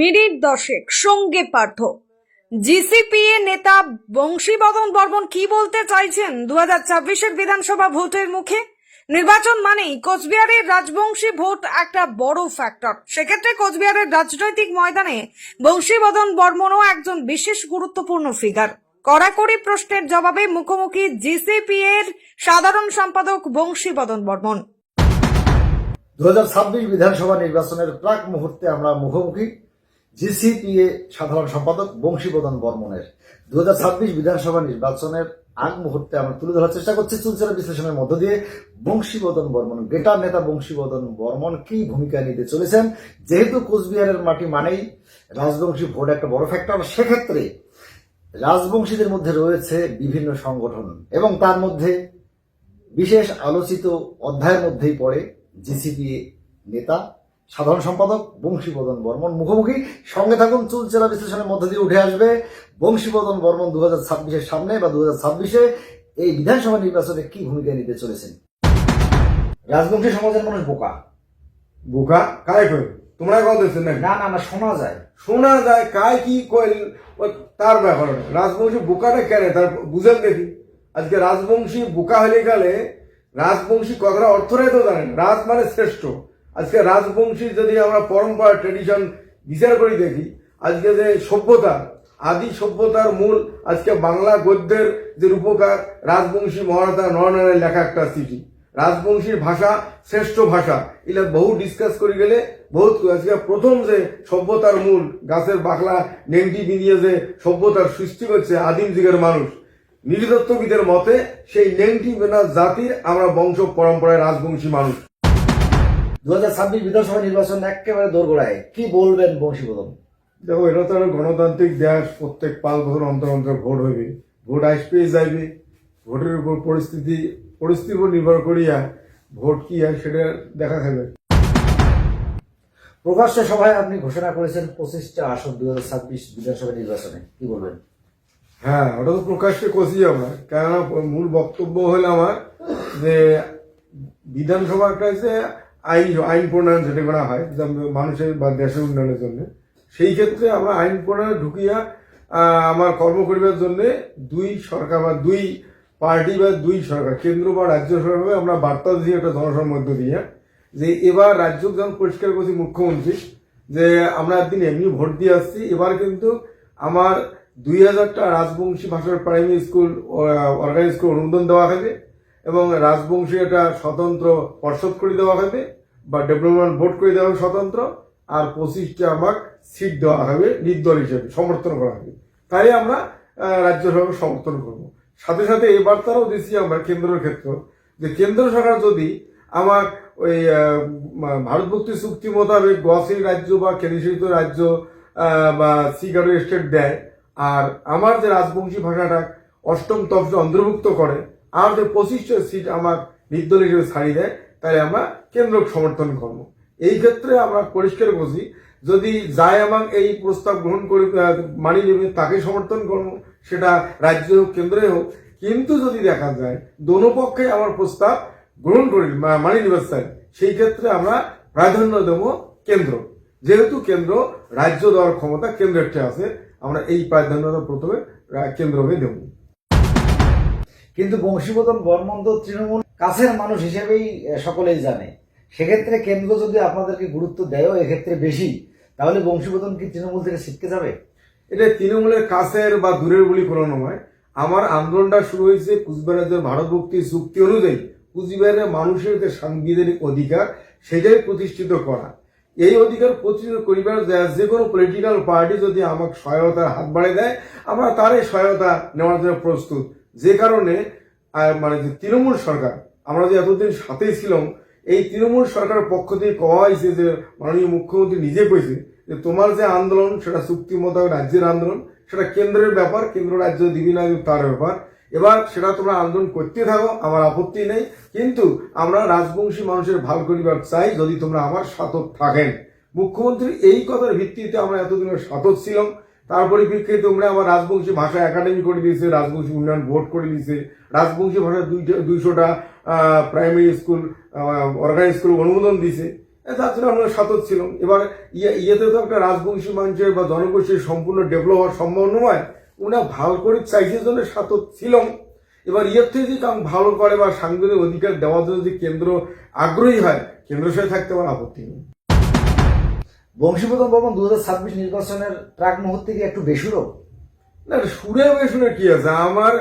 Minute দশেক সঙ্গে Partha GCPA নেতা বংশীবদন বর্মন কি বলতে চাইছেন 2024 বিধানসভা ভোটের মুখে? নির্বাচন মানেই কোচবিহারের রাজবংশী ভোট একটা বড় ফ্যাক্টর। সেক্ষেত্রে কোচবিহারের রাজনৈতিক ময়দানে বংশীবদন বর্মনও একজন বিশেষ গুরুত্বপূর্ণ ফিগার। কড়াকড়ি প্রশ্নের জবাবে মুখোমুখি জিসিপিএর সাধারণ সম্পাদক বংশীবদন বর্মন। 2026 বিধানসভা নির্বাচনের প্রাক মুহূর্তে আমরা মুখোমুখি জিসিপিএ সাধারণ সম্পাদক বংশীবদন বর্মনের। 2026 বিধানসভা নির্বাচনের আগ মুহূর্তে আমরা তুলে ধরার চেষ্টা করছি চুলচেরা বিশ্লেষণের মধ্য দিয়ে বংশীবদন বর্মন, গেটার নেতা বংশীবদন বর্মন কি ভূমিকা নিতে চলেছেন। যেহেতু কোচবিহারের মাটি মানেই রাজবংশী ভোট একটা বড় ফ্যাক্টর, সেক্ষেত্রে রাজবংশীদের মধ্যে রয়েছে বিভিন্ন সংগঠন এবং তার মধ্যে বিশেষ আলোচিত অধ্যায়ের মধ্যেই পড়ে জিসিপিএ নেতা সাধারণ সম্পাদক বংশীবদন বর্মন। মুখোমুখি সঙ্গে থাকুন, চুলচেরা বিশ্লেষণের মধ্যে দিয়ে উঠে আসবে বংশীবদন বর্মন 2026-এর সামনে বা 2026-এ এই বিধানসভা নির্বাচনে কি ভূমিকা নিতে চলেছেন। রাজবংশী সমাজের মানুষ বোকা বোকা কায় কই তোমরা কল দিচ্ছেন না? না না না, শোনা যায় কায় কি কইল তার ব্যাপার না। রাজবংশী বোকাটা কেন তার বুঝেন দেখি। আজকে রাজবংশী বোকা হলে গেলে রাজবংশী কথাটা অর্থটাই তো জানেন। রাজ মানে শ্রেষ্ঠ। আজকে রাজবংশী যদি আমরা পরম্পরা ট্রেডিশন বিচার করি দেখি, আজকে যে সভ্যতা, আদি সভ্যতার মূল আজকে বাংলা গদ্যের যে রূপকার রাজবংশী মহারাজা নরনারায়ণ লেখা একটা চিঠি। রাজবংশীর ভাষা শ্রেষ্ঠ ভাষা, এগুলা বহু ডিসকাস করে গেলে বহুত। আজকে প্রথম যে সভ্যতার মূল গাছের বাকলা নেংটি বিনিয়ে যে সভ্যতার সৃষ্টি করছে আদিম যুগের মানুষ, নৃতত্ত্ববিদের মতে সেই নেংটি বেনা জাতির আমরা বংশ পরম্পরায় রাজবংশী মানুষ। 2026 বিধানসভা নির্বাচন একেবারে দোরগোড়ায়, কি বলবেন বংশীবদন? দেখো, এটা তো একটা গণতান্ত্রিক দেশ, প্রত্যেক 5 বছর অন্তর অন্তর ভোট হইবে, ভোট আসবে যাইবে। ভোটের উপর পরিস্থিতির উপর নির্ভর করিয়া ভোট কি হয় সেটা দেখা যাবে। প্রকাশ্য সভায় আপনি ঘোষণা করেছেন 25টা আসন 2026 বিধানসভা নির্বাচনে, কি বলবেন? হ্যাঁ, ওটা তো প্রকাশ্যে করছি আমরা, কেননা মূল বক্তব্য হলো আমার যে বিধানসভা একটা হচ্ছে আইন প্রণয়ন যেটা করা হয় মানুষের বা দেশের উন্নয়নের জন্য। সেই ক্ষেত্রে আমরা আইন প্রণয়নে ঢুকিয়া আমার কর্ম করিবার জন্য দুই সরকার বা দুই পার্টি বা দুই সরকার, কেন্দ্র বা রাজ্য সরকার আমরা বার্তা দিয়ে একটা জনসভার মধ্য দিয়ে যে এবার রাজ্য যখন পরিষ্কার করছি মুখ্যমন্ত্রী যে আমরা একদিন এমনি ভোট দিয়ে আসছি, এবার কিন্তু আমার 2000টা রাজবংশী ভাষার প্রাইমারি স্কুল অর্গানাইজ করে অনুমোদন দেওয়া হবে এবং রাজবংশী একটা স্বতন্ত্র পর্ষদ করে দেওয়া হবে বা ডেভেলপমেন্ট বোর্ড করে দেওয়া হবে স্বতন্ত্র, আর 25টা আমার সিট দেওয়া হবে নির্দল হিসেবে, সমর্থন করা হবে। তাই আমরা রাজ্য সরকার সমর্থন করব। সাথে সাথে এই বার্তাটাও দিচ্ছি আমরা কেন্দ্রের ক্ষেত্রে যে কেন্দ্র সরকার যদি আমার ওই ভারতভুক্তি চুক্তি মোতাবেক গসি রাজ্য বা কেন্দ্রশাসিত রাজ্য বা সিগারো স্টেট দেয়, আর আমার যে রাজবংশী ভাষাটা 8ম তফসিলে অন্তর্ভুক্ত করে, আর যে 25টা সিট আমার নির্দল হিসেবে ছাড়িয়ে দেয়, তাই আমরা কেন্দ্রকে সমর্থন করব। এই ক্ষেত্রে আমরা পরিষ্কার করছি যদি যায় আমার এই প্রস্তাব গ্রহণ করে মানিয়ে নেবে তাকে সমর্থন করব, সেটা রাজ্য হোক কেন্দ্রে হোক। কিন্তু যদি দেখা যায় দোনো পক্ষে আমার প্রস্তাব গ্রহণ করে মানিয়ে নিতে চাই, সেই ক্ষেত্রে আমরা প্রাধান্য দেব কেন্দ্র। যেহেতু কেন্দ্র রাজ্য দেওয়ার ক্ষমতা কেন্দ্রের আছে, আমরা এই প্রাধান্যতা প্রথমে কেন্দ্রকে দেব। কিন্তু বংশীবদন বর্মন তো তৃণমূল কাছের মানুষ হিসেবেই সকলেই জানে, সেক্ষেত্রে কেন্দ্র যদি আপনাদেরকে গুরুত্ব দেয় এক্ষেত্রে বেশি, তাহলে বংশীবদন কি তৃণমূল থেকে ছিটকে যাবে? এটা তৃণমূলের কাছের বা দূরের বলি কোনো নয়। আমার আন্দোলনটা শুরু হয়েছে কুচবিহারের ভারতভুক্তি চুক্তি অনুযায়ী কুচবিহারের মানুষের যে সাংবিধানিক অধিকার সেটাই প্রতিষ্ঠিত করা। এই অধিকার প্রতিষ্ঠিত করিবার যে কোনো পলিটিক্যাল পার্টি যদি আমাকে সহায়তার হাত বাড়িয়ে দেয়, আমরা তারই সহায়তা নেওয়ার জন্য প্রস্তুত। যে কারণে মানে যে তৃণমূল সরকার আমরা যে এতদিন সাথেই ছিলাম, এই তৃণমূল সরকারের পক্ষ থেকে কওয়া হয়েছে যে মাননীয় মুখ্যমন্ত্রী নিজে কইছে যে তোমার যে আন্দোলন সেটা চুক্তি মোতাবেক রাজ্যের আন্দোলন, সেটা কেন্দ্রের ব্যাপার, কেন্দ্র রাজ্য দিবি না তার ব্যাপার। এবার সেটা তোমরা আন্দোলন করতে থাকো, আমার আপত্তি নেই, কিন্তু আমরা রাজবংশী মানুষের ভাল করিবার চাই যদি তোমরা আমার সাথত থাকেন। মুখ্যমন্ত্রী এই কথার ভিত্তিতে আমরা এতদিনের সাথত ছিলাম। তার পরিপ্রেক্ষিতে তোমরা আমার রাজবংশী ভাষা একাডেমি করে দিয়েছে, রাজবংশী উন্নয়ন বোর্ড করে দিয়েছে, রাজবংশী ভাষায় 200টা প্রাইমারি স্কুল অর্গানাইজ করে অনুমোদন দিয়েছে। তার জন্য আমরা সাতত ছিলাম। এবার ইয়েতে তো একটা রাজবংশী মানুষের বা জনগোষ্ঠীর সম্পূর্ণ ডেভেলপ হওয়ার সম্ভব নয়, ওরা ভালো করে চাইছে জন্য সাতত ছিলাম। এবার ইয়ের থেকে যদি কাম ভালো করে বা সাংবিধানিক অধিকার দেওয়ার জন্য যদি কেন্দ্র আগ্রহী হয়, কেন্দ্রের সাথে থাকতে আমার আপত্তি নেই। বংশীবদন বর্মন 2026 নির্বাচনের প্রাক মুহূর্তে কি একটু বেসুরো? না, সুরে বেসুরে কি আছে? আমার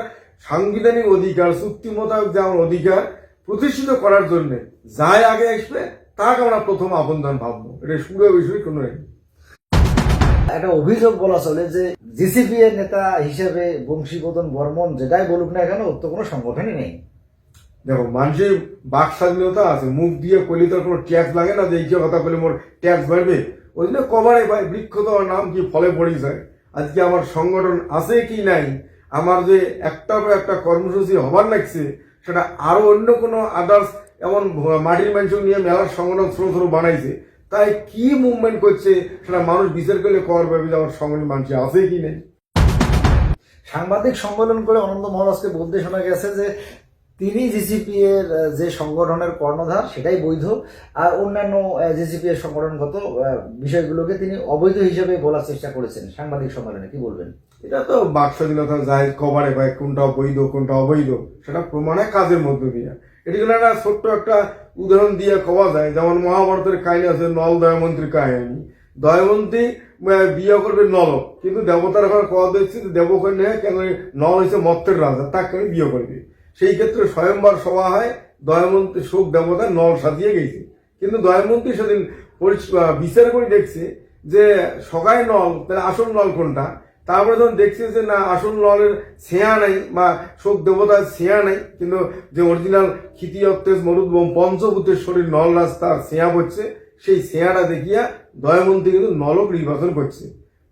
সাংবিধানিক অধিকার, চুক্তি মোতাবেক যে আমার অধিকার প্রতিষ্ঠিত করার জন্য যাই আগে আসবে তাকে আমরা প্রথম আপনজন ভাববো। এটা সুরে বেসুরে কোনো নেই। একটা অভিযোগ বলা চলে যে জিসিপি এর নেতা হিসেবে বংশীবদন বর্মন যেটাই বলুক না কেন, ওর তো কোনো সংগঠনই নেই। দেখো, মানুষের বাক স্বাধীনতা আছে, মুখ দিয়ে কইলে তো কোনো ট্যাক্স লাগে না যে এই কথা বলে মোর ট্যাক্স বাড়বে। ওই জন্য কবারে ভাই বৃক্ষ দেওয়ার নাম কি ফলে পড়ি যায়। আজকে আমার সংগঠন আছে কি নাই, আমার যে একটা বা একটা কর্মসূচি হবার লাগছে, সেটা আরো অন্য কোনো আদার্স এমন মাটির মানুষ নিয়ে মেলার সংগঠন ছোট ছোট বানাইছে, তাই কি মুভমেন্ট করছে সেটা মানুষ বিচার করলে কর পাবে যে আমার সংগঠন মানুষ আছে কি নেই। সাংবাদিক সম্মেলন করে অনন্ত মহারাজকে বলতে শোনা গেছে যে তিনি জিসিপি এর যে সংগঠনের কর্ণধার সেটাই বৈধ, আর অন্যান্য জিসিপি এর সংগঠনগত বিষয়গুলোকে তিনি অবৈধ হিসেবে বলার চেষ্টা করেছেন সাংবাদিক সম্মেলনে। কি বলবেন? এটা তো বাক স্বাধীনতা যায় কবারে ভাই, কোনটা বৈধ কোনটা অবৈধ সেটা প্রমাণে কাজের মধ্য দিয়ে। এটিগুলো একটা ছোট্ট একটা উদাহরণ দিয়ে কওয়া যায়, যেমন মহাভারতের কাহিনী আছে নল দয়ামন্ত্রীর কাহিনী। দয়ামন্ত্রী বিয়ে করবে নল, কিন্তু দেবতার ঘরে কওয়া দিচ্ছে যে দেবকন্যা কেন নল হয়েছে মত্তের রাজা, তাকে আমি বিয়ে করবে। সেই ক্ষেত্রে স্বয়ংবর সভা হয়, দয়ামন্ত্রী শোক দেবতা নল সাজিয়ে গেছে, কিন্তু দয়ামন্ত্রী সেদিন বিচার করে দেখছে যে সগায় নল, তাহলে আসল নল কোনটা। তারপরে যখন দেখছে যে না, আসল নলের ছেঁয়া নাই বা শোক দেবতার ছেঁয়া নাই, কিন্তু যে অরিজিনাল ক্ষিতি অত্তেজ মরুদ পঞ্চভূতের শরীর নল রাজ তার ছেঁয়া পড়ছে, সেই ছেঁয়াটা দেখিয়া দয়ামন্ত্রী কিন্তু নলক নির্বাচন করছে।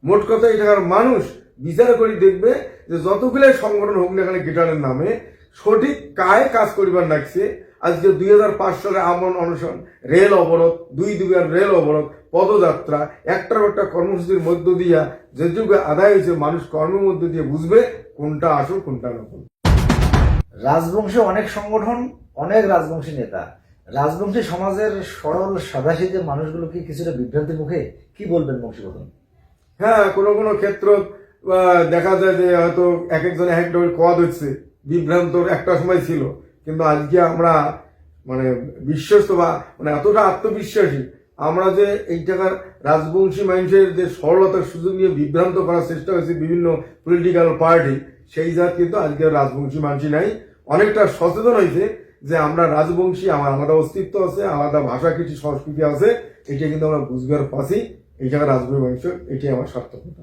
মোট কথা এটাকার মানুষ বিচার করে দেখবে যে যতগুলো সংগঠন হোক না এখানে গিটারের নামে সঠিক কায় কাজ করিবার লাগছে। আজকে 2005 সালে আমরণ অনশন, রেল অবরোধ, 2 রেল অবরোধ, পদযাত্রা, একটার একটা কর্মসূচির মধ্য দিয়া যেটুকু আদায় হয়েছে, মানুষ কর্মের মধ্য দিয়ে বুঝবে কোনটা আসল কোনটা নকল। রাজবংশী অনেক সংগঠন, অনেক রাজবংশী নেতা, রাজবংশী সমাজের সরল সাদাসিধে মানুষগুলো কি কিছুটা বিভ্রান্তির মুখে? কি বলবেন বংশীবদন? হ্যাঁ, কোনো কোনো ক্ষেত্র দেখা যায় যে হয়তো এক একজন এক একটা কদ হচ্ছে, বিভ্রান্ত একটা সময় ছিল, কিন্তু আজকে আমরা মানে বিশ্বস্ত বা মানে এতটা আত্মবিশ্বাসী আমরা যে এই টাকার রাজবংশী মানুষের যে সরলতার সুযোগ নিয়ে বিভ্রান্ত করার চেষ্টা হয়েছে বিভিন্ন পলিটিক্যাল পার্টি, সেই জাত কিন্তু আজকে রাজবংশী মানুষ নাই। অনেকটা সচেতন হয়েছে যে আমরা রাজবংশী, আমার আলাদা অস্তিত্ব আছে, আলাদা ভাষা কিছু সংস্কৃতি আছে, এটা কিন্তু আমরা বুঝবার পাচ্ছি। এই জায়গায় রাজবংশী মানুষ, এটাই আমার সার্থকতা।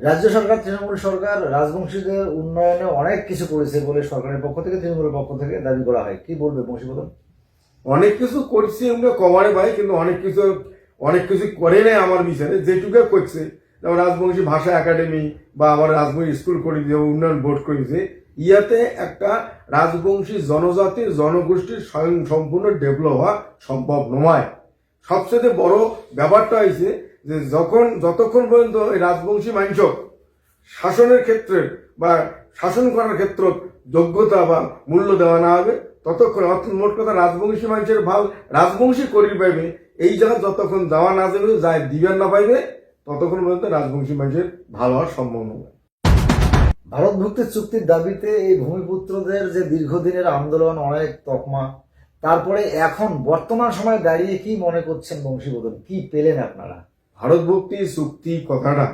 রাজ্য সরকার, তৃণমূল সরকার রাজবংশীদের উন্নয়নে অনেক কিছু করেছে বলে সরকারের পক্ষ থেকে, তৃণমূলের পক্ষ থেকে দাবি করা হয়। কি বলবে বংশীবদন? অনেক কিছু করছি আমরা কমারে ভাই, কিন্তু অনেক কিছু করে নেই আমার বিচারে। যেটুকু করছে, যেমন রাজবংশী ভাষা একাডেমি বা আমার রাজবংশী স্কুল করে দিয়ে উন্নয়ন বোর্ড করেছে, ইয়াতে একটা রাজবংশী জনজাতির জনগোষ্ঠীর স্বয়ং সম্পূর্ণ ডেভেলপ হওয়া সম্ভব নয়। সবচেয়ে বড় ব্যাপারটা হয়েছে যে যতক্ষণ পর্যন্ত এই রাজবংশী মানুষ শাসনের ক্ষেত্রে বা শাসন করার ক্ষেত্রে যোগ্যতা বা মূল্য দেওয়া না হবে, ততক্ষণ মোট কথা রাজবংশী মানুষের ভাল রাজবংশী করি পাইবে, এই জায়গা যতক্ষণ যাওয়া না যাবে, যায় দিবেন না পাইবে, ততক্ষণ পর্যন্ত রাজবংশী মানুষের ভালো হওয়ার সম্ভব নয়। ভারত ভুক্তি চুক্তির দাবিতে এই ভূমিপুত্রদের যে দীর্ঘদিনের আন্দোলন, অনেক তকমা, তারপরে এখন বর্তমান সময়ে দাঁড়িয়ে কি মনে করছেন বংশীবদন? কি পেলেন আপনারা? ভারত ভুক্তি চুক্তি কথাটা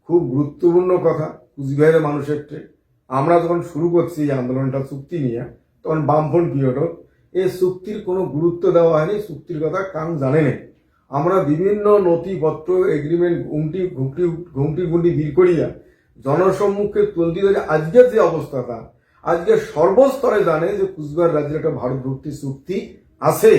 খুব গুরুত্বপূর্ণ কথা কুচবিহারের মানুষের। আমরা যখন শুরু করছি এই আন্দোলনটা চুক্তি নিয়ে, তখন বামফ্রন্ট পিরিয়ড এই চুক্তির কোনো গুরুত্ব দেওয়া হয়নি, চুক্তির কথা কান জানে না। আমরা বিভিন্ন নথিপত্র এগ্রিমেন্ট ঘুমটি ভিড় করিয়া জনসম্মুখে তুলতে ধরে আজকের যে অবস্থাটা, আজকে সর্বস্তরে জানে যে কুচবিহার রাজ্যের একটা ভারত ভুক্তি চুক্তি আছে।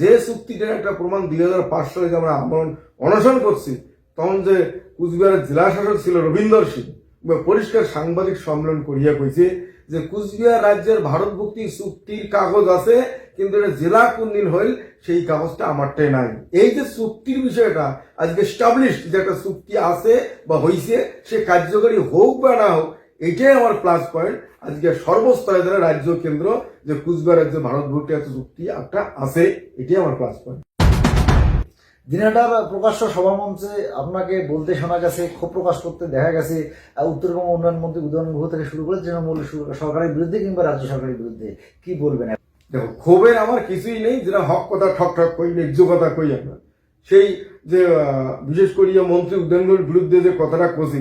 যে চুক্তিটার একটা প্রমাণ 2005 সালে যে আমরা আন্দোলন অনশন করছি, তখন যে কুচবিহারের জেলা শাসক ছিল রবীন্দ্র সিং, পরিষ্কার সাংবাদিক সম্মেলন করিয়া কইছে যে কুচবিহার রাজ্যের ভারত ভুক্তি চুক্তির কাগজ আছে, কিন্তু এটা জেলা কোন দিন হইল সেই কাগজটা আমারটাই নাই। এই যে চুক্তির বিষয়টা আজকে স্টাবলিশ, যে একটা চুক্তি আছে বা হইছে, সে কার্যকরী হোক বা না হোক, এটাই আমার প্লাস পয়েন্ট। আজকে সর্বস্তরে যারা রাজ্য কেন্দ্র যে কুচবিহার রাজ্যে ভারত ভুক্তি একটা চুক্তি একটা আছে, এটাই আমার প্লাস পয়েন্ট। দিনাটার প্রকাশ্য সভামঞ্চে আপনাকে বলতে শোনা গেছে, ক্ষোভ প্রকাশ করতে দেখা গেছে উত্তরবঙ্গ উন্নয়ন মন্ত্রী উদয়ন গুহ থেকে শুরু করে তৃণমূল সরকারের বিরুদ্ধে কিংবা রাজ্য সরকারের বিরুদ্ধে, কি বলবেন? দেখো, ক্ষোভের আমার কিছুই নেই, যেটা হক কথা ঠক ঠক কই, ন্যায্য কথা কই আমরা। সেই যে বিশেষ করিয়া মন্ত্রী উদ্যানগুলোর বিরুদ্ধে যে কথাটা কছি,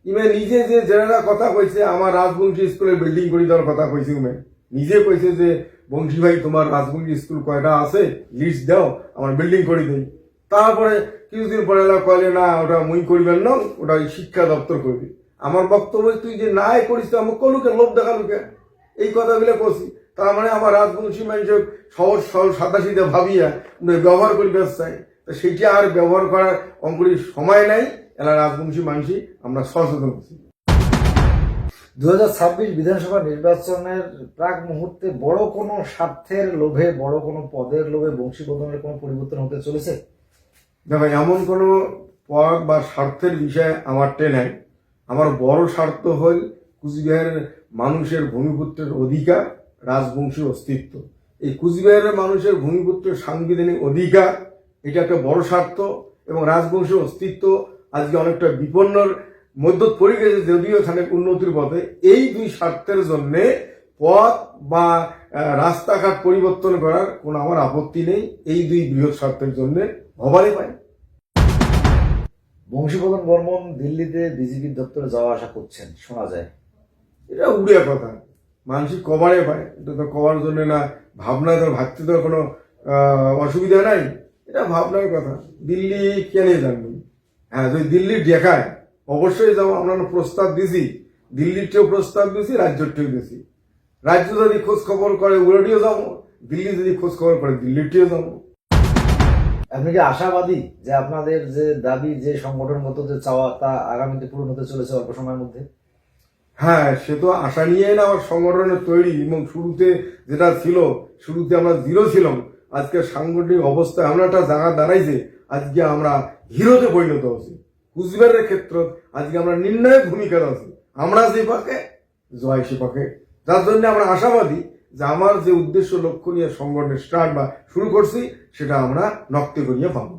ইমে নিজে যে যারা কথা কইছে, আমার রাজবংশী স্কুলে বিল্ডিং করে দেওয়ার কথা কইছে, উমে নিজে কইছে যে বংশী ভাই তোমার রাজবংশী স্কুল কয়টা আছে লিস্ট দাও, আমার বিল্ডিং করে দেই। তারপরে কিছুদিন পরে কইলে না ওটা মুই করিবেন না, ওটা শিক্ষা দপ্তর করবি। আমার বক্তব্য, তুই যে নাই করিস তো আমাকে কলুকে, লোভ দেখালুকে, এই কথাগুলো কছি। তার মানে আমার রাজবংশী মানুষ সহজ সরল সাদাসিধে ভাবিয়া ব্যবহার করি ব্যস্ত চাই, তো সেইটা আর ব্যবহার করার অঙ্কুরির সময় নাই। এলা রাজবংশী মানুষই আমরা সচেতন হচ্ছি। 2026 বিধানসভা নির্বাচনের প্রাক মুহূর্তে বড় কোনো স্বার্থের লোভে, বড় কোনো পদের লোভে বংশী বদনের কোনো পরিবর্তন হতে চলেছে? দেখো, এমন কোনো পদ বা স্বার্থের বিষয়ে আমার নাই। আমার বড় স্বার্থ হল কুচবিহারের মানুষের ভূমিপুত্রের অধিকার, রাজবংশী অস্তিত্ব। এই কুচবিহারের মানুষের ভূমিপুত্রের সাংবিধানিক অধিকার, এটা একটা বড় স্বার্থ, এবং রাজবংশী অস্তিত্ব আজকে অনেকটা বিপন্নর মধ্য পড়ে গেছে, যদিও এখানে উন্নতির পথে। এই দুই স্বার্থের জন্য পথ বা রাস্তাঘাট পরিবর্তন করার কোনো আমার আপত্তি নেই। এই দুই বৃহৎ স্বার্থের জন্য ভবারে পাই। বংশীবদন বর্মন দিল্লিতে বিজেপির দপ্তরে যাওয়া আসা করছেন শোনা যায়, এটা উড়িয়া কথা, মানসিক কভারে পায়। এটা তো কভার জন্য না, ভাবনায় তো ভাবতে তো কোনো অসুবিধা নাই, এটা ভাবনার কথা। দিল্লি কেন জানবেন? হ্যাঁ, যদি দিল্লি দেখায় অবশ্যই যাবো। আমরা প্রস্তাব দিছি, দিল্লিরটিও প্রস্তাব দিছি, রাজ্যটিও দিছি। রাজ্য যদি খোঁজ খবর করে উড়িও যাবো, দিল্লি যদি খোঁজ খবর করে দিল্লিটিও যাবো। আপনি কি আশাবাদী যে আপনাদের যে দাবি, যে সংগঠনগত যে চাওয়া, তা আগামীতে পূরণ হতে চলেছে অল্প সময়ের মধ্যে? হ্যাঁ, সে তো আশা নিয়ে না আমার সংগঠনের তৈরি। এবং শুরুতে যেটা ছিল, শুরুতে আমরা জিরো ছিলাম, আজকে সাংগঠনিক অবস্থায় আমরা একটা জায়গা দাঁড়াইছে, আজকে আমরা হিরোতে পরিণত হচ্ছি। কুচবিহারের ক্ষেত্র আজকে আমরা নির্ণায়ক ভূমিকা আছি, আমরা যে পাকে জয় সে পাকে। যার জন্য আমরা আশাবাদী যে আমার যে উদ্দেশ্য লক্ষ্য নিয়ে সংগঠনের স্টার্ট বা শুরু করছি, সেটা আমরা নক্তে করিয়ে পাবো।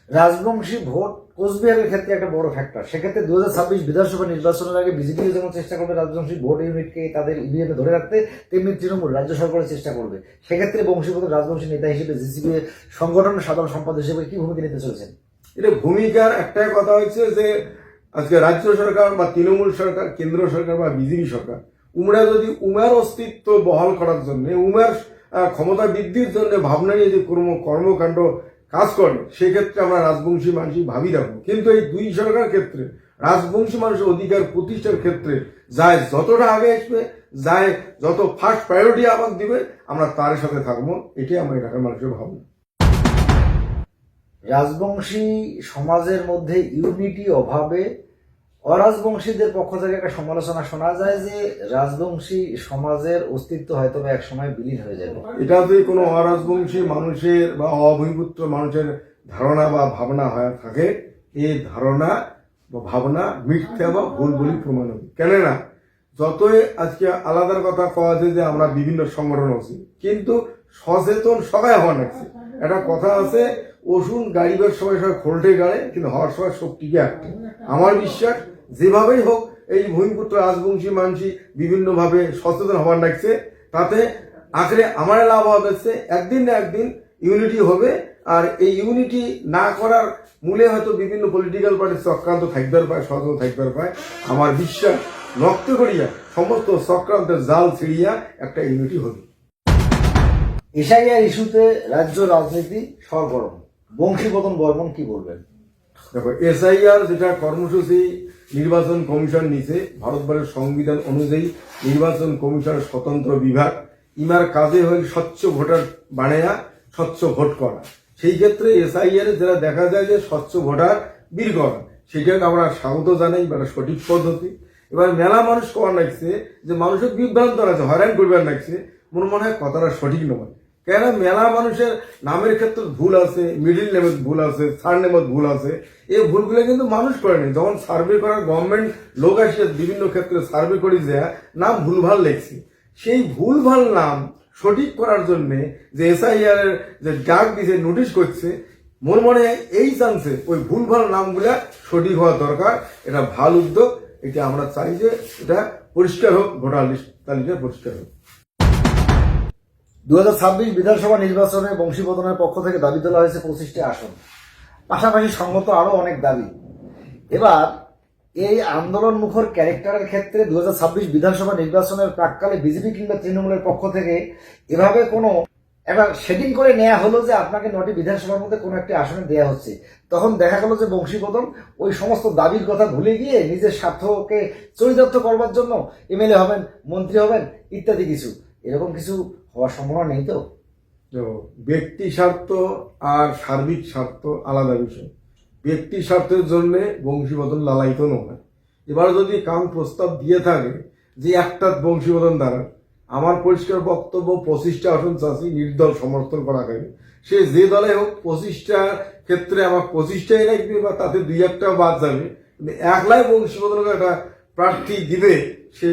রাজবংশী ভোট কোচবিহারের ক্ষেত্রে একটা বড় ফ্যাক্টর। সেক্ষেত্রে 2026 বিধানসভা নির্বাচনের আগে বিজেপিও যেমন চেষ্টা করবে রাজবংশী ভোট ইউনিটকে তাদের ইভিএমে ধরে রাখতে, তেমনি তৃণমূল রাজ্য সরকারের চেষ্টা করবে। সেক্ষেত্রে বংশীবদন রাজবংশী নেতা হিসেবে জিসিপি সংগঠনের সাধারণ সম্পাদক হিসেবে কি ভূমিকা নিতে চলেছেন? এটা ভূমিকার একটাই কথা হচ্ছে যে আজকে রাজ্য সরকার বা তৃণমূল সরকার, কেন্দ্র সরকার বা বিজেপি সরকার, উমরা যদি উমার অস্তিত্ব বহাল করার জন্য, উমার ক্ষমতা বৃদ্ধির জন্য ভাবনা নিয়ে যে কর্মকাণ্ড কাজ করে, সেক্ষেত্রে আমরা রাজবংশী মানুষই ভাবি রাখবো। কিন্তু এই দুই সরকার ক্ষেত্রে রাজবংশী মানুষের অধিকার প্রতিষ্ঠার ক্ষেত্রে যায় যতটা আগে আসবে, যায় যত ফার্স্ট প্রায়োরিটি আবার দিবে, আমরা তার সাথে থাকবো। এটাই আমার এলাকার মানুষের ভাবনা। রাজবংশী সমাজের মধ্যে ইউনিটি অভাবে অরাজবংশীদের পক্ষ থেকে একটা সমালোচনা শোনা যায় যে রাজবংশী সমাজের অস্তিত্ব হয়তো এক সময় বিলীন হয়ে যাবে। এটা যদি কোনো অরাজবংশী মানুষের বা অভূমিপুত্র মানুষের ধারণা বা ভাবনা হয়ে থাকে, এই ধারণা বা ভাবনা মিথ্যা বা ভুল বলে প্রমাণ হবে। কেননা যতই আজকে আলাদার কথা কওয়া যায় যে আমরা বিভিন্ন সংগঠন আছি, কিন্তু সচেতন সবাই হওয়া লাগছে। একটা কথা আছে, ওষুধ গাড়িবার সময় সবাই খোলটে গাড়ে, কিন্তু হওয়ার সময় শক্তিকে আটকে। আমার বিশ্বাস যেভাবেই হোক এই ভূমিপুত্র রাজবংশী মানুষই বিভিন্নভাবে সচেতন হওয়ার লাগছে, তাতে আখেরে আমার লাভ হবে, একদিন না একদিন ইউনিটি হবে। আর এই ইউনিটি না করার মূলে হয়তো বিভিন্ন পলিটিক্যাল পার্টি চক্রান্ত থাকবার পায়, সচেতন থাকবার পায়। আমার বিশ্বাস রক্ত করিয়া সমস্ত চক্রান্তের জাল ছিড়িয়া একটা ইউনিটি হবে। এশিয়া ইস্যুতে রাজ্য রাজনীতি সরগরম, বংশীবদন বর্মন কি বলবেন? দেখো, এসআইআর যেটা কর্মসূচি নির্বাচন কমিশন নিছে, ভারতবর্ষের সংবিধান অনুযায়ী নির্বাচন কমিশনের স্বতন্ত্র বিভাগ, ইমার কাজে হল স্বচ্ছ ভোটার বানায়া স্বচ্ছ ভোট করা। সেই ক্ষেত্রে এসআইআর যেটা দেখা যায় যে স্বচ্ছ ভোটার বের করা, সেটাকে আমরা স্বাগত জানাই, বা সঠিক পদ্ধতি। এবার মেলা মানুষ কবার লাগছে যে মানুষের বিভ্রান্ত আছে, হয়রান করবার লাগছে, মনে হয় কথাটা সঠিক নয়। কেন মেলা মানুষের নামের ক্ষেত্রে ভুল আছে, মিডিল নেমে ভুল আছে, থার্ড নেমে ভুল আছে। এই ভুলগুলো কিন্তু মানুষ করেনি। যখন সার্ভে করার গভর্নমেন্ট লোক আসে বিভিন্ন ক্ষেত্রে সার্ভে করে যায়, নাম ভুলভাল লেখছে। সেই ভুলভাল নাম সঠিক করার জন্য যে এসআইআর এর যে ডাক দিছে, নোটিশ করছে, মোর মনে হয় এই চান্সে ওই ভুলভাল নামগুলা সঠিক হওয়া দরকার। এটা ভালো উদ্যোগ, এটা আমরা চাই যে এটা পরিষ্কার হোক, ভোটার লিস্ট তালিকা পরিষ্কার হোক। 2026 বিধানসভা নির্বাচনে বংশীবদনের পক্ষ থেকে দাবি তোলা হয়েছে 25টি আসন, পাশাপাশি সঙ্গত আরো অনেক দাবি। এবার এই আন্দোলন মুখর ক্যারেক্টারের ক্ষেত্রে 2026 বিধানসভা নির্বাচনের প্রাককালে বিজেপি কিংবা তৃণমূলের পক্ষ থেকে এভাবে কোনো এবার সেটিং করে নেওয়া হলো যে আপনাকে 9টি বিধানসভার মধ্যে কোনো একটি আসনে দেওয়া হচ্ছে, তখন দেখা গেল যে বংশীবদন ওই সমস্ত দাবির কথা ভুলে গিয়ে নিজের স্বার্থকে চরিতার্থ করবার জন্য এমএলএ হবেন, মন্ত্রী হবেন ইত্যাদি কিছু, এরকম কিছু হওয়ার সম্ভাবনা নেই তো? তো ব্যক্তি স্বার্থ আর সার্বিক স্বার্থ আলাদা বিষয়। ব্যক্তি স্বার্থের জন্য বংশীবদন লালায়িত নয়। এবার যদি কাম প্রস্তাব দিয়ে থাকে যে একটা বংশীবদন দ্বারা আমার পরিষ্কার বক্তব্য 25টা আসন চাষি নির্দল সমর্থন করা যাবে, সে যে দলে হোক 25টা ক্ষেত্রে আমার 25টাই লাগবে বা তাতে 2-1টা বাদ যাবে, কিন্তু একলাই বংশীবদনকে একটা প্রার্থী দিবে সে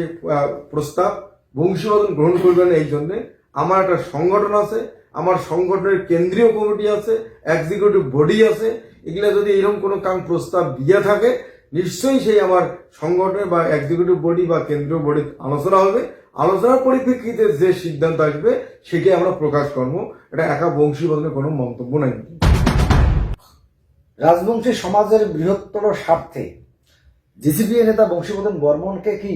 প্রস্তাব বংশীবদন গ্রহণ করবে না। এই জন্যে আমার একটা সংগঠন আছে, আমার সংগঠনের কেন্দ্রীয় কমিটি আছে, এক্সিকিউটিভ বডি আছে, এগুলা যদি এরকম কোনো কাম প্রস্তাব দিয়ে থাকে নিশ্চয়ই সেই আমার সংগঠনের বা এক্সিকিউটিভ বডি বা কেন্দ্রীয় বডির আলোচনা হবে। আলোচনার পরিপ্রেক্ষিতে যে সিদ্ধান্ত আসবে সেটি আমরা প্রকাশ করবো। এটা একা বংশীবদনের কোনো মন্তব্য নাই। রাজবংশী সমাজের বৃহত্তর স্বার্থে জিসিপিএ নেতা বংশীবদন বর্মনকে কি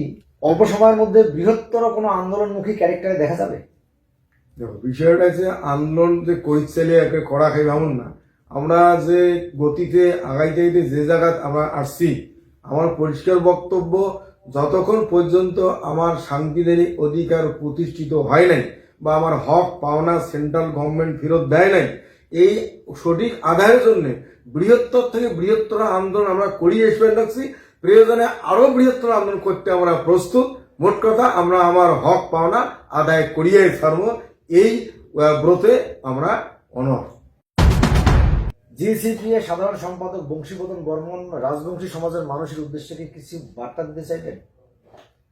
অল্প সময়ের মধ্যে বৃহত্তর কোনো আন্দোলনমুখী ক্যারেক্টারে দেখা যাবে? দেখো, বিষয়টা হচ্ছে আন্দোলন যে কই চালিয়ে একে করা খাইবে এমন না। আমরা যে গতিতে আগাইতে যে জায়গায় আমরা আসছি, আমার পরিষ্কার বক্তব্য, যতক্ষণ পর্যন্ত আমার সাংবিধানিক অধিকার প্রতিষ্ঠিত হয় নাই বা আমার হক পাওনা সেন্ট্রাল গভর্নমেন্ট ফেরত দেয় নাই, এই সঠিক আদায়ের জন্য বৃহত্তর থেকে বৃহত্তর আন্দোলন আমরা করিয়ে এসে রাখছি। প্রয়োজনে আরো বৃহত্তর আন্দোলন করতে আমরা প্রস্তুত। মোট কথা আমরা আমার হক পাওনা আদায় করিয়ে ছাড়ব, এই ব্রতে আমরা অনড়। জিসিপিএ সাধারণ সম্পাদক বংশীবদন বর্মন রাজবংশী সমাজের মানুষের উদ্দেশ্যে কি কিছু বার্তা দিতে চাইবেন?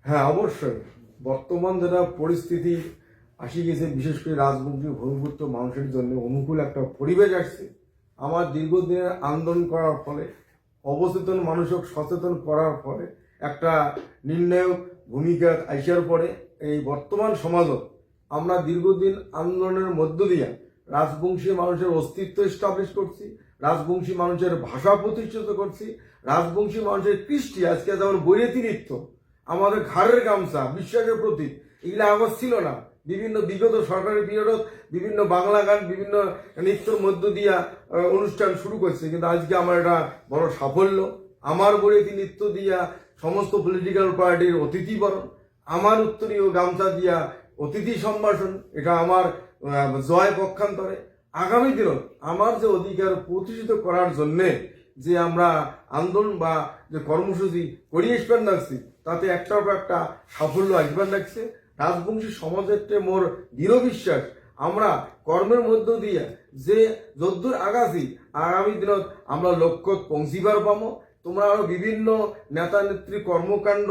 হ্যাঁ, অবশ্যই। বর্তমান যেটা পরিস্থিতি আসি গেছে, বিশেষ করে রাজবংশী ভূমিপুত্র মানুষের জন্য অনুকূল একটা পরিবেশ আসছে। আমার দীর্ঘদিনের আন্দোলন করার ফলে, অবচেতন মানুষক সচেতন করার ফলে, একটা নির্ণায়ক ভূমিকা আইসার পরে এই বর্তমান সমাজত আমরা দীর্ঘদিন আন্দোলনের মধ্য দিয়ে রাজবংশী মানুষের অস্তিত্ব এস্টাবলিশ করছি, রাজবংশী মানুষের ভাষা প্রতিষ্ঠিত করছি, রাজবংশী মানুষের কৃষ্টি, আজকে যেমন বৈরীতি নৃত্য, আমাদের ঘাড়ের গামছা, বিশ্বাসের প্রতীক, এগুলো আবার ছিল না। বিভিন্ন বিগত সরকারের পিরিয়ডত বিভিন্ন বাংলা গান, বিভিন্ন নৃত্যের মধ্য দিয়া অনুষ্ঠান শুরু করছে, কিন্তু আজকে আমার এটা বড় সাফল্য। আমার বৈরীতি নৃত্য দিয়া সমস্ত পলিটিক্যাল পার্টির অতিথি বরণ, আমার উত্তরীয় গামছা দিয়া অতিথি সম্ভাষণ, এটা আমার জয় পক্ষান্তরে। আগামী দিনত আমার যে অধিকার প্রতিষ্ঠিত করার জন্যে যে আমরা আন্দোলন বা যে কর্মসূচি করিয়ে আসবেন লাগছি, তাতে একটার পর একটা সাফল্য আসবেন লাগছে। রাজবংশী সমাজের মোর দৃঢ় বিশ্বাস, আমরা কর্মের মধ্য দিয়ে যে যদ্দূর আগাছি, আগামী দিনত আমরা লক্ষ্য পৌঁছিবার পাবো। তোমরা আরো বিভিন্ন নেতা নেত্রী কর্মকাণ্ড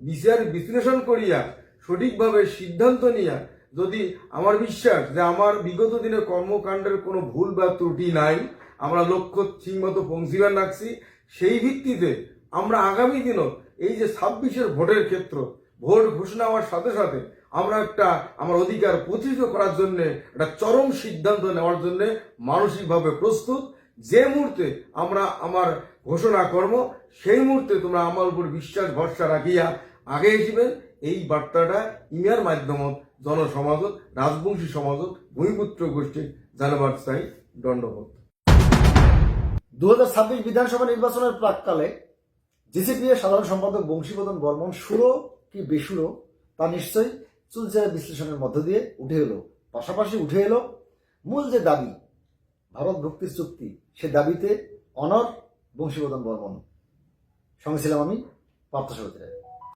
বিচার বিশ্লেষণ করিয়া সঠিকভাবে সিদ্ধান্ত নিয়া, যদি আমার বিশ্বাস যে আমার বিগত দিনের কর্মকাণ্ডের কোনো ভুল বা ত্রুটি নাই, আমরা লক্ষ্য ঠিক মতো পৌঁছিবার রাখছি, সেই ভিত্তিতে আমরা আগামী দিনও এই যে 26-এর ভোটের ক্ষেত্র, ভোট ঘোষণা হওয়ার সাথে সাথে আমরা একটা আমার অধিকার প্রতিষ্ঠিত করার জন্য একটা চরম সিদ্ধান্ত নেওয়ার জন্য মানসিকভাবে প্রস্তুত। যে মুহূর্তে আমরা আমার ঘোষণা করব, সেই মুহূর্তে তোমরা আমার উপর বিশ্বাস ভরসা রাখিয়া আগে আসবেন। এই বার্তাটা ইমের মাধ্যমত জনসমাজত, রাজবংশী সমাজত, ভূমিপুত্র গোষ্ঠী জানাবার চাই। দণ্ডবোধ। 2026 বিধানসভা নির্বাচনের প্রাককালে জিসিপিএ সাধারণ সম্পাদক বংশীবদন বর্মন সুরো কি বেসুরো তা নিশ্চয়ই চুলচেরা বিশ্লেষণের মধ্য দিয়ে উঠে এলো। পাশাপাশি উঠে এলো মূল যে দাবি, ভারত ভক্তির চুক্তি, সে দাবিতে অনড় বংশীবদন বর্মন। সঙ্গে ছিলাম আমি পার্থ সারথী।